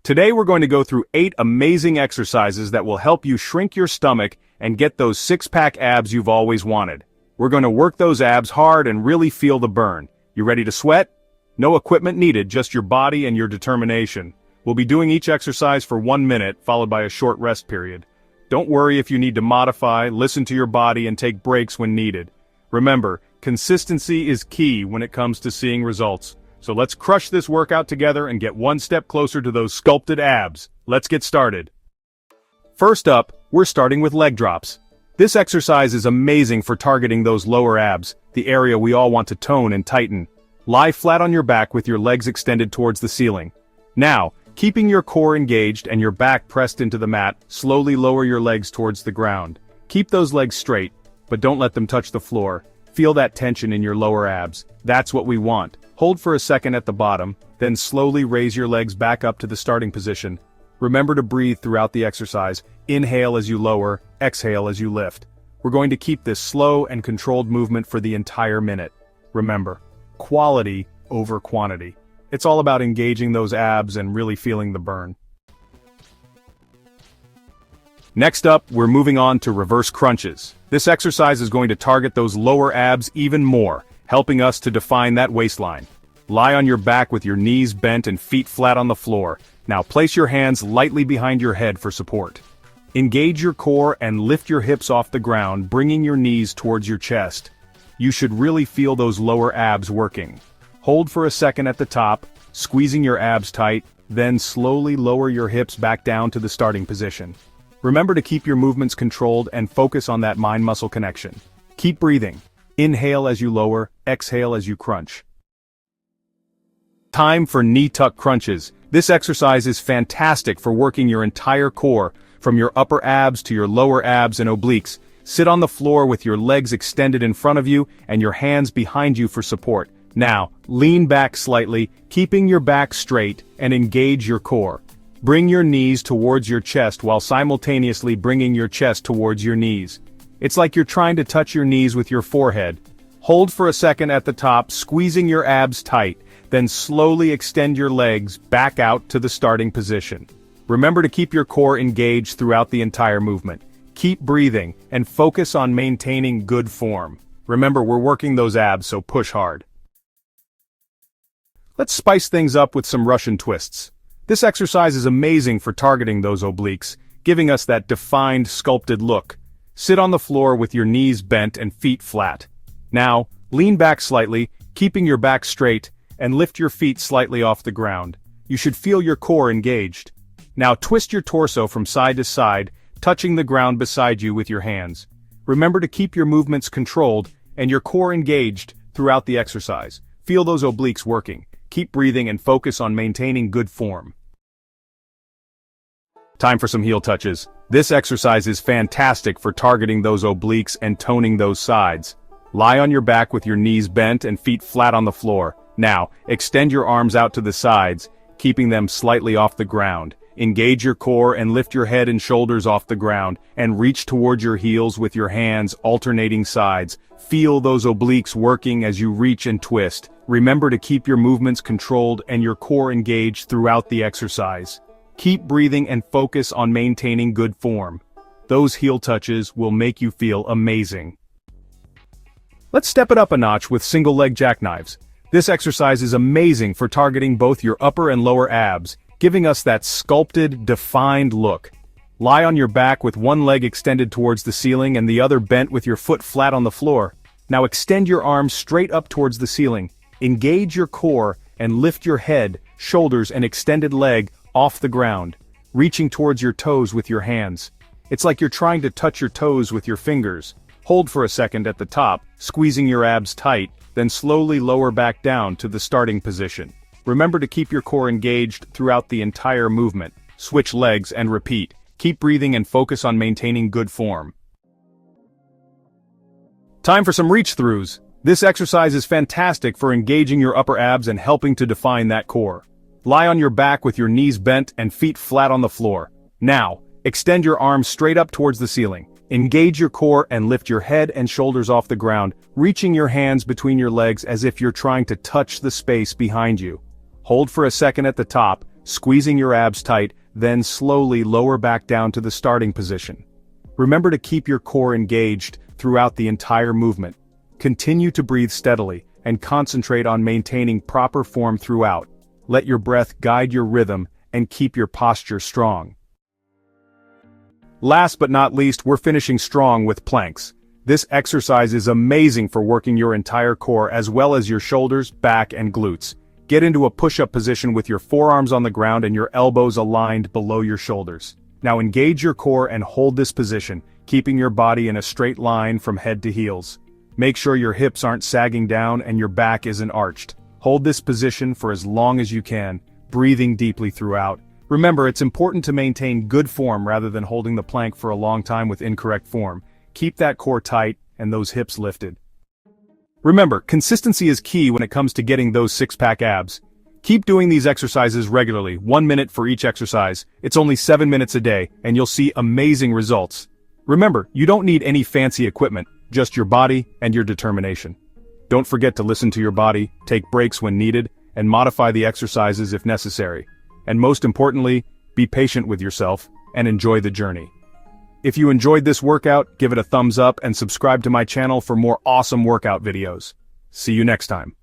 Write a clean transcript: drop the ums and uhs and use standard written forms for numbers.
Today we're going to go through 8 amazing exercises that will help you shrink your stomach and get those six-pack abs you've always wanted. We're going to work those abs hard and really feel the burn. You ready to sweat? No equipment needed, just your body and your determination. We'll be doing each exercise for 1 minute, followed by a short rest period. Don't worry if you need to modify, listen to your body and take breaks when needed. Remember, consistency is key when it comes to seeing results. So let's crush this workout together and get one step closer to those sculpted abs. Let's get started. First up, we're starting with leg drops. This exercise is amazing for targeting those lower abs, the area we all want to tone and tighten. Lie flat on your back with your legs extended towards the ceiling. Now, keeping your core engaged and your back pressed into the mat, slowly lower your legs towards the ground. Keep those legs straight, but don't let them touch the floor. Feel that tension in your lower abs. That's what we want. Hold for a second at the bottom, then slowly raise your legs back up to the starting position. Remember to breathe throughout the exercise. Inhale as you lower, exhale as you lift. We're going to keep this slow and controlled movement for the entire minute. Remember, quality over quantity. It's all about engaging those abs and really feeling the burn. Next up, we're moving on to reverse crunches. This exercise is going to target those lower abs even more, helping us to define that waistline. Lie on your back with your knees bent and feet flat on the floor. Now place your hands lightly behind your head for support. Engage your core and lift your hips off the ground, bringing your knees towards your chest. You should really feel those lower abs working. Hold for a second at the top, squeezing your abs tight, then slowly lower your hips back down to the starting position. Remember to keep your movements controlled and focus on that mind-muscle connection. Keep breathing. Inhale as you lower, exhale as you crunch. Time for knee tuck crunches. This exercise is fantastic for working your entire core, from your upper abs to your lower abs and obliques. Sit on the floor with your legs extended in front of you and your hands behind you for support. Now, lean back slightly, keeping your back straight, and engage your core. Bring your knees towards your chest while simultaneously bringing your chest towards your knees. It's like you're trying to touch your knees with your forehead. Hold for a second at the top, squeezing your abs tight, then slowly extend your legs back out to the starting position. Remember to keep your core engaged throughout the entire movement. Keep breathing and focus on maintaining good form. Remember, we're working those abs, so push hard. Let's spice things up with some Russian twists. This exercise is amazing for targeting those obliques, giving us that defined, sculpted look. Sit on the floor with your knees bent and feet flat. Now, lean back slightly, keeping your back straight, and lift your feet slightly off the ground. You should feel your core engaged. Now twist your torso from side to side, touching the ground beside you with your hands. Remember to keep your movements controlled and your core engaged throughout the exercise. Feel those obliques working. Keep breathing and focus on maintaining good form. Time for some heel touches. This exercise is fantastic for targeting those obliques and toning those sides. Lie on your back with your knees bent and feet flat on the floor. Now, extend your arms out to the sides, keeping them slightly off the ground. Engage your core and lift your head and shoulders off the ground, and reach towards your heels with your hands alternating sides. Feel those obliques working as you reach and twist. Remember to keep your movements controlled and your core engaged throughout the exercise. Keep breathing and focus on maintaining good form. Those heel touches will make you feel amazing. Let's step it up a notch with single leg jackknives. This exercise is amazing for targeting both your upper and lower abs, giving us that sculpted, defined look. Lie on your back with one leg extended towards the ceiling and the other bent with your foot flat on the floor. Now extend your arms straight up towards the ceiling. Engage your core and lift your head, shoulders, and extended leg off the ground, reaching towards your toes with your hands. It's like you're trying to touch your toes with your fingers. Hold for a second at the top, squeezing your abs tight, then slowly lower back down to the starting position. Remember to keep your core engaged throughout the entire movement. Switch legs and repeat. Keep breathing and focus on maintaining good form. Time for some reach-throughs. This exercise is fantastic for engaging your upper abs and helping to define that core. Lie on your back with your knees bent and feet flat on the floor. Now, extend your arms straight up towards the ceiling. Engage your core and lift your head and shoulders off the ground, reaching your hands between your legs as if you're trying to touch the space behind you. Hold for a second at the top, squeezing your abs tight, then slowly lower back down to the starting position. Remember to keep your core engaged throughout the entire movement. Continue to breathe steadily, and concentrate on maintaining proper form throughout. Let your breath guide your rhythm, and keep your posture strong. Last but not least, we're finishing strong with planks. This exercise is amazing for working your entire core as well as your shoulders, back, and glutes. Get into a push-up position with your forearms on the ground and your elbows aligned below your shoulders. Now engage your core and hold this position, keeping your body in a straight line from head to heels. Make sure your hips aren't sagging down and your back isn't arched. Hold this position for as long as you can, breathing deeply throughout. Remember, it's important to maintain good form rather than holding the plank for a long time with incorrect form. Keep that core tight and those hips lifted. Remember, consistency is key when it comes to getting those six-pack abs. Keep doing these exercises regularly, 1 minute for each exercise. It's only 7 minutes a day, and you'll see amazing results. Remember, you don't need any fancy equipment, just your body and your determination. Don't forget to listen to your body, take breaks when needed, and modify the exercises if necessary. And most importantly, be patient with yourself and enjoy the journey. If you enjoyed this workout, give it a thumbs up and subscribe to my channel for more awesome workout videos. See you next time.